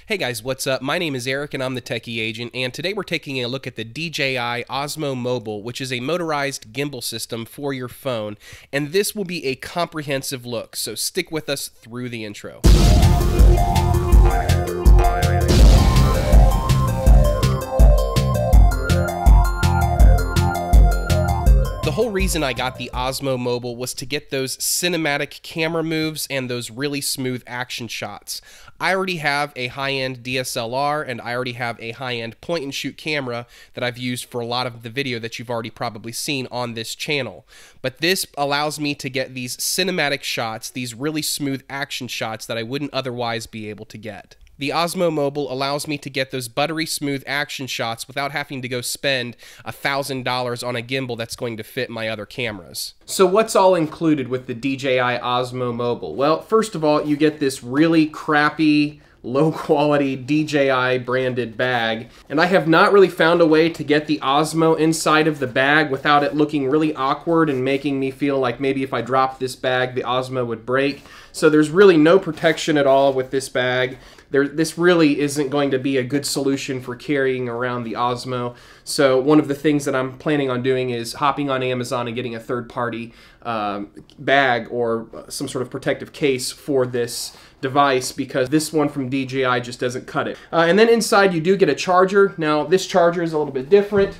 Hey guys, what's up? My name is Eric and I'm the Techy agent, and today we're taking a look at the DJI Osmo Mobile, which is a motorized gimbal system for your phone, and this will be a comprehensive look, so stick with us through the intro. The whole reason I got the Osmo Mobile was to get those cinematic camera moves and those really smooth action shots. I already have a high-end DSLR and I already have a high-end point-and-shoot camera that I've used for a lot of the video that you've already probably seen on this channel. But this allows me to get these cinematic shots, these really smooth action shots that I wouldn't otherwise be able to get. The Osmo Mobile allows me to get those buttery smooth action shots without having to go spend $1,000 on a gimbal that's going to fit my other cameras. So what's all included with the DJI Osmo Mobile? Well, first of all, you get this really crappy, low-quality DJI branded bag, and I have not really found a way to get the Osmo inside of the bag without it looking really awkward and making me feel like maybe if I dropped this bag, the Osmo would break. So there's really no protection at all with this bag. This really isn't going to be a good solution for carrying around the Osmo. So one of the things that I'm planning on doing is hopping on Amazon and getting a third-party bag or some sort of protective case for this device, because this one from DJI just doesn't cut it. And then inside you do get a charger. Now this charger is a little bit different.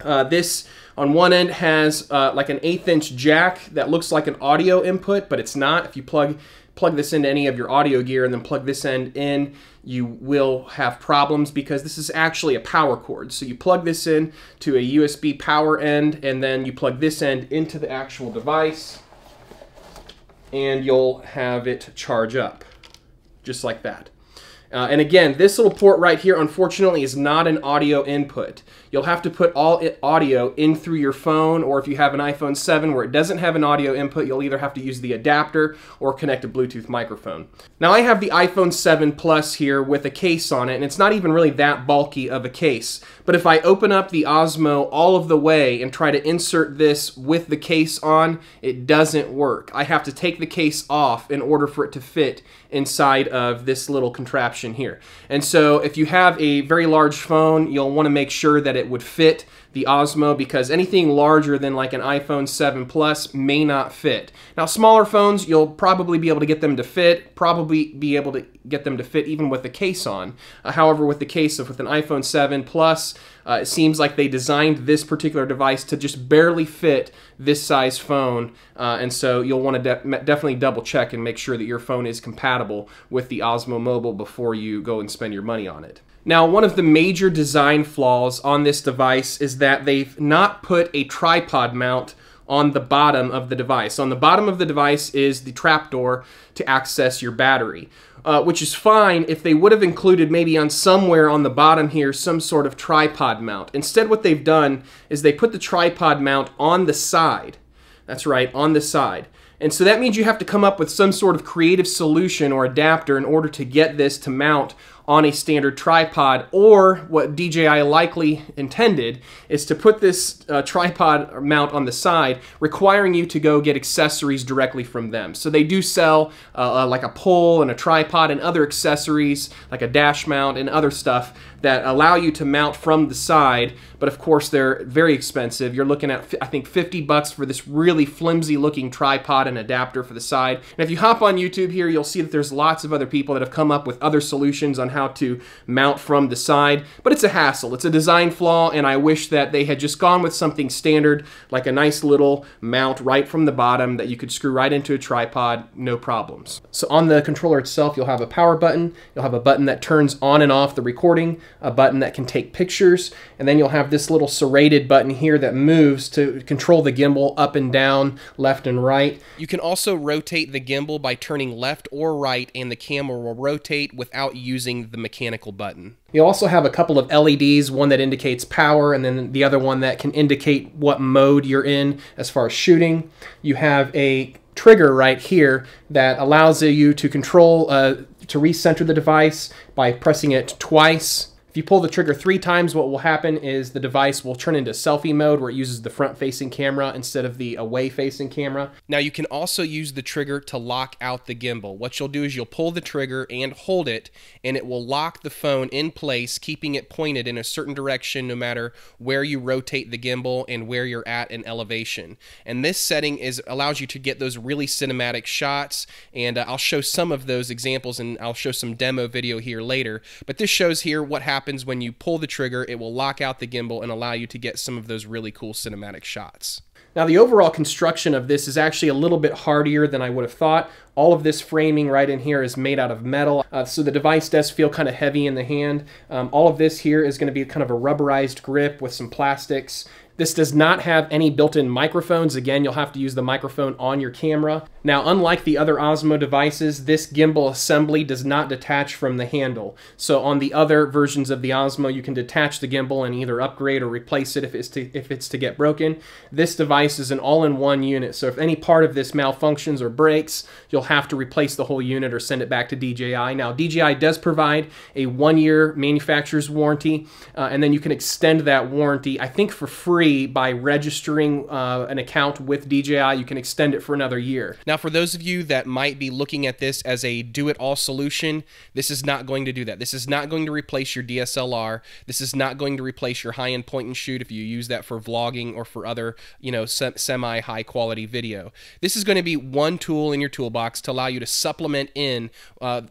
This on one end has like an 1/8 inch jack that looks like an audio input, but it's not. If you plug this into any of your audio gear and then plug this end in, you will have problems because this is actually a power cord. So you plug this in to a USB power end and then you plug this end into the actual device and you'll have it charge up just like that. And again, this little port right here, unfortunately, is not an audio input. You'll have to put all audio in through your phone, or if you have an iPhone 7 where it doesn't have an audio input, you'll either have to use the adapter or connect a Bluetooth microphone. Now, I have the iPhone 7 Plus here with a case on it, and it's not even really that bulky of a case. But if I open up the Osmo all of the way and try to insert this with the case on, it doesn't work. I have to take the case off in order for it to fit inside of this little contraption here. And so if you have a very large phone, you'll want to make sure that it would fit the Osmo, because anything larger than like an iPhone 7 Plus may not fit. Now smaller phones, you'll probably be able to get them to fit, even with the case on. However, with the case with an iPhone 7 Plus, it seems like they designed this particular device to just barely fit this size phone, and so you'll want to definitely double check and make sure that your phone is compatible with the Osmo Mobile before you go and spend your money on it. Now, one of the major design flaws on this device is that they've not put a tripod mount on the bottom of the device. On the bottom of the device is the trapdoor to access your battery, which is fine if they would have included maybe on somewhere on the bottom here some sort of tripod mount. Instead, what they've done is they put the tripod mount on the side. That's right, on the side. And so that means you have to come up with some sort of creative solution or adapter in order to get this to mount on a standard tripod, or what DJI likely intended is to put this tripod mount on the side, requiring you to go get accessories directly from them. So they do sell like a pole and a tripod and other accessories like a dash mount and other stuff that allow you to mount from the side, but of course they're very expensive. You're looking at, I think, $50 for this really flimsy looking tripod and adapter for the side. And if you hop on YouTube here, you'll see that there's lots of other people that have come up with other solutions on how to mount from the side, but it's a hassle. It's a design flaw, and I wish that they had just gone with something standard, like a nice little mount right from the bottom that you could screw right into a tripod, no problems. So on the controller itself, you'll have a power button, you'll have a button that turns on and off the recording, a button that can take pictures, and then you'll have this little serrated button here that moves to control the gimbal up and down, left and right. You can also rotate the gimbal by turning left or right, and the camera will rotate without using the mechanical button. You also have a couple of LEDs, one that indicates power and then the other one that can indicate what mode you're in as far as shooting. You have a trigger right here that allows you to control, to recenter the device by pressing it twice. If you pull the trigger 3 times, what will happen is the device will turn into selfie mode where it uses the front-facing camera instead of the away-facing camera. Now you can also use the trigger to lock out the gimbal. What you'll do is you'll pull the trigger and hold it, and it will lock the phone in place, keeping it pointed in a certain direction no matter where you rotate the gimbal and where you're at in elevation. And this setting allows you to get those really cinematic shots, and I'll show some of those examples, and I'll show some demo video here later. But this shows here what happens when you pull the trigger. It will lock out the gimbal and allow you to get some of those really cool cinematic shots. Now the overall construction of this is actually a little bit hardier than I would have thought. All of this framing right in here is made out of metal, so the device does feel kind of heavy in the hand. All of this here is going to be kind of a rubberized grip with some plastics. This does not have any built-in microphones. Again, you'll have to use the microphone on your camera. Now, unlike the other Osmo devices, this gimbal assembly does not detach from the handle. So on the other versions of the Osmo, you can detach the gimbal and either upgrade or replace it if it's to get broken. This device is an all-in-one unit, so if any part of this malfunctions or breaks, you'll have to replace the whole unit or send it back to DJI. Now, DJI does provide a 1-year manufacturer's warranty, and then you can extend that warranty, I think for free, by registering an account with DJI. You can extend it for another year. Now, for those of you that might be looking at this as a do-it-all solution, this is not going to do that. This is not going to replace your DSLR. This is not going to replace your high-end point-and-shoot if you use that for vlogging or for other, semi-high quality video. This is going to be one tool in your toolbox to allow you to supplement in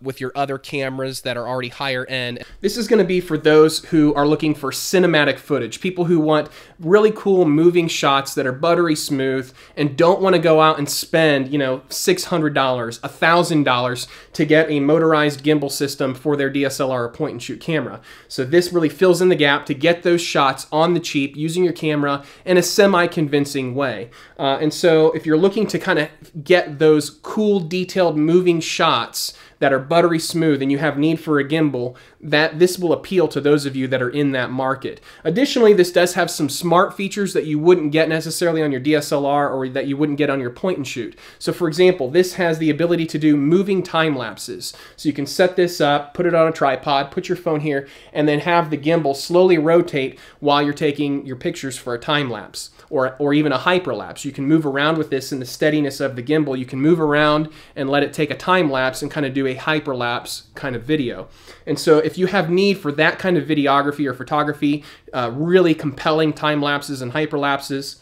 with your other cameras that are already higher end. This is going to be for those who are looking for cinematic footage, people who want really cool moving shots that are buttery smooth and don't want to go out and spend, $600, $1,000 to get a motorized gimbal system for their DSLR or point and shoot camera. So this really fills in the gap to get those shots on the cheap using your camera in a semi-convincing way. And so if you're looking to kind of get those cool, detailed, moving shots that are buttery smooth and you have need for a gimbal, this will appeal to those of you that are in that market. Additionally, this does have some smart features that you wouldn't get necessarily on your DSLR or that you wouldn't get on your point and shoot. So for example, this has the ability to do moving time lapses. So you can set this up, put it on a tripod, put your phone here, and then have the gimbal slowly rotate while you're taking your pictures for a time lapse. Or even a hyperlapse. You can move around with this in the steadiness of the gimbal. You can move around and let it take a time lapse and kind of do a hyperlapse kind of video. And so if you have need for that kind of videography or photography, really compelling time lapses and hyperlapses,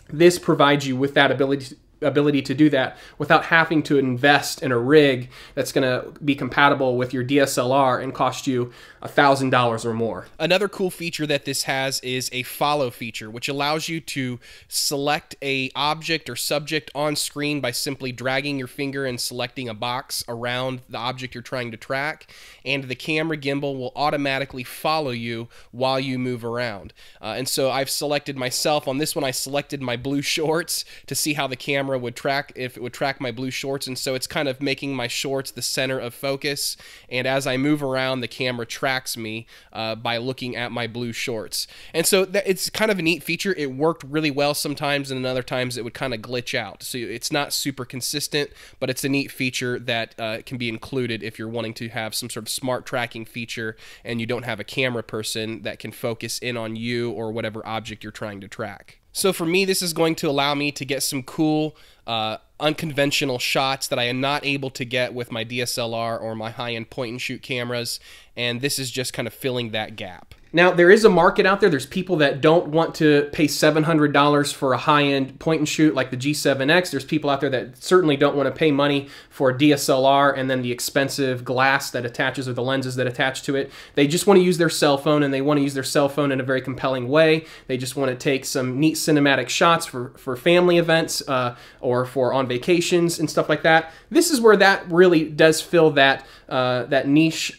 this provides you with that ability to do that without having to invest in a rig that's going to be compatible with your DSLR and cost you $1,000 or more. Another cool feature that this has is a follow feature, which allows you to select a object or subject on screen by simply dragging your finger and selecting a box around the object you're trying to track, and the camera gimbal will automatically follow you while you move around. And so I've selected myself, on this one I selected my blue shorts to see how the camera would track, if it would track my blue shorts, and so it's kind of making my shorts the center of focus, and as I move around, the camera tracks me by looking at my blue shorts. And so it's kind of a neat feature. It worked really well sometimes, and then other times it would kind of glitch out. So it's not super consistent, but it's a neat feature that can be included if you're wanting to have some sort of smart tracking feature and you don't have a camera person that can focus in on you or whatever object you're trying to track. So for me, this is going to allow me to get some cool, unconventional shots that I am not able to get with my DSLR or my high-end point-and-shoot cameras, and this is just kind of filling that gap. Now, there is a market out there. There's people that don't want to pay $700 for a high-end point-and-shoot like the G7X. There's people out there that certainly don't want to pay money for a DSLR and then the expensive glass that attaches or the lenses that attach to it. They just want to use their cell phone, and they want to use their cell phone in a very compelling way. They just want to take some neat cinematic shots for family events or for on vacations and stuff like that. This is where that really does fill that, that niche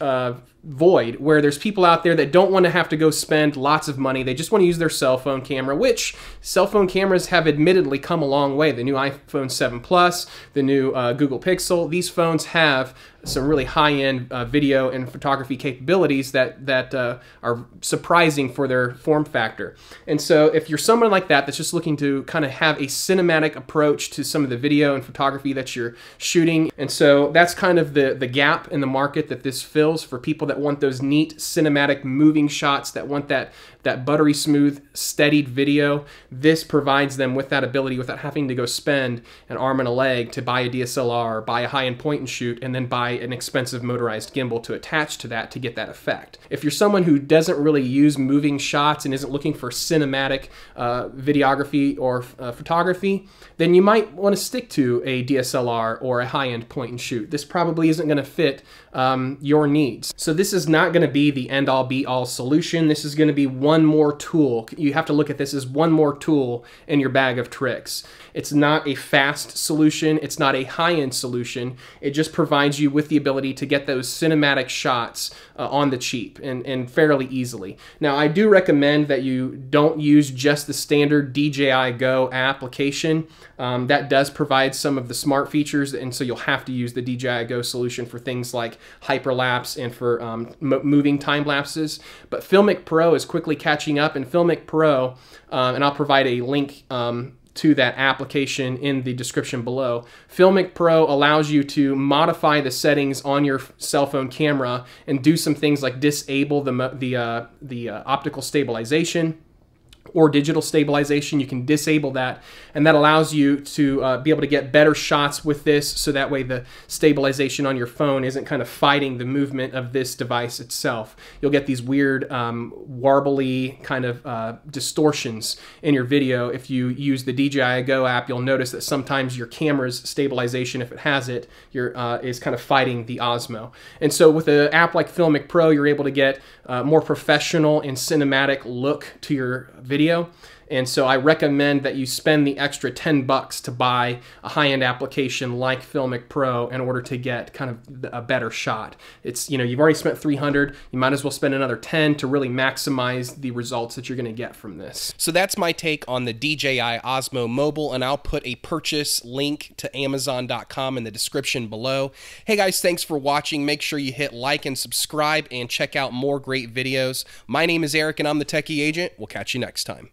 void, where there's people out there that don't want to have to go spend lots of money. They just want to use their cell phone camera, which cell phone cameras have admittedly come a long way. The new iPhone 7 Plus, the new Google Pixel, these phones have some really high-end video and photography capabilities that are surprising for their form factor. And so if you're someone like that that's just looking to kind of have a cinematic approach to some of the video and photography that you're shooting, and so that's kind of the gap in the market that this fills for people that that want those neat cinematic moving shots, that want that buttery smooth steadied video, this provides them with that ability without having to go spend an arm and a leg to buy a DSLR, buy a high-end point and shoot, and then buy an expensive motorized gimbal to attach to that to get that effect. If you're someone who doesn't really use moving shots and isn't looking for cinematic videography or photography, then you might want to stick to a DSLR or a high-end point and shoot. This probably isn't going to fit your needs. So this is not going to be the end-all be-all solution. This is going to be one more tool. You have to look at this as one more tool in your bag of tricks. It's not a fast solution. It's not a high-end solution. It just provides you with the ability to get those cinematic shots on the cheap and fairly easily. Now, I do recommend that you don't use just the standard DJI Go application. That does provide some of the smart features, and so you'll have to use the DJI Go solution for things like hyperlapse and for moving time lapses. But Filmic Pro is quickly catching up, and Filmic Pro, and I'll provide a link to that application in the description below. Filmic Pro allows you to modify the settings on your cell phone camera and do some things like disable the optical stabilization or digital stabilization. You can disable that, and that allows you to be able to get better shots with this, so that way the stabilization on your phone isn't kind of fighting the movement of this device itself. You'll get these weird warbly kind of distortions in your video. If you use the DJI Go app, you'll notice that sometimes your camera's stabilization, if it has it, is kind of fighting the Osmo. And so with an app like Filmic Pro, you're able to get more professional and cinematic look to your video. And so I recommend that you spend the extra $10 to buy a high-end application like Filmic Pro in order to get kind of a better shot. It's, you know, you've already spent $300, you might as well spend another $10 to really maximize the results that you're going to get from this. So that's my take on the DJI Osmo Mobile, and I'll put a purchase link to Amazon.com in the description below. Hey guys, thanks for watching. Make sure you hit like and subscribe and check out more great videos. My name is Eric and I'm the Techie Agent. We'll catch you next time.